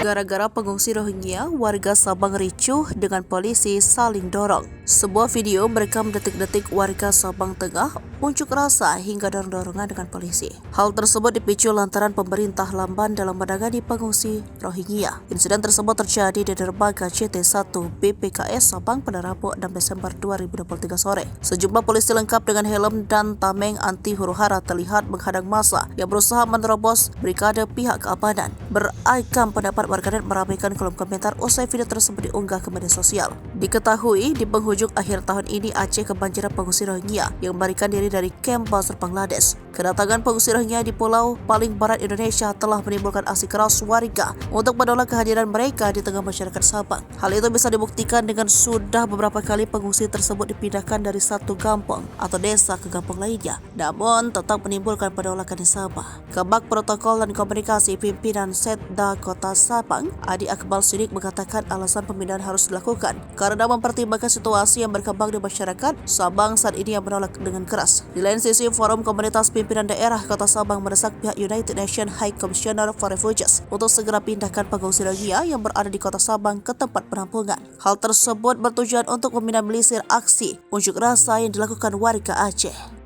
Gara-gara pengungsi Rohingya, warga Sabang ricuh dengan polisi saling dorong. Sebuah video merekam detik-detik warga Sabang Tengah unjuk rasa hingga dorong-dorongan dengan polisi. Hal tersebut dipicu lantaran pemerintah lamban dalam menangani pengungsi Rohingya. Insiden tersebut terjadi di dermaga CT1 BPKS Sabang pada Rabu 6 Desember 2023 sore. Sejumlah polisi lengkap dengan helm dan tameng anti huru-hara terlihat menghadang massa yang berusaha menerobos brigade pihak keamanan. Beragam pendapat warganet meramaikan kolom komentar usai video tersebut diunggah ke media sosial. Diketahui di penghujung akhir tahun ini Aceh kebanjiran pengungsi Rohingya yang melarikan diri dari kamp Bazar Bangladesh. Kedatangan pengungsi Rohingya di pulau paling barat Indonesia telah menimbulkan aksi keras warga untuk menolak kehadiran mereka di tengah masyarakat Sabang. Hal itu bisa dibuktikan dengan sudah beberapa kali pengungsi tersebut dipindahkan dari satu kampung atau desa ke kampung lainnya, namun tetap menimbulkan penolakan di Sabah. Kabak Protokol dan Komunikasi Pimpinan Setda Kota Sabang, Adi Akmal Sidik mengatakan alasan pemindahan harus dilakukan karena mempertimbangkan situasi yang berkembang di masyarakat Sabang saat ini yang menolak dengan keras. Di lain sisi, Forum Komunitas Pimpinan Daerah Kota Sabang mendesak pihak United Nations High Commissioner for Refugees untuk segera pindahkan pengungsi Rohingya yang berada di Kota Sabang ke tempat penampungan. Hal tersebut bertujuan untuk meminimalisir aksi unjuk rasa yang dilakukan warga Aceh.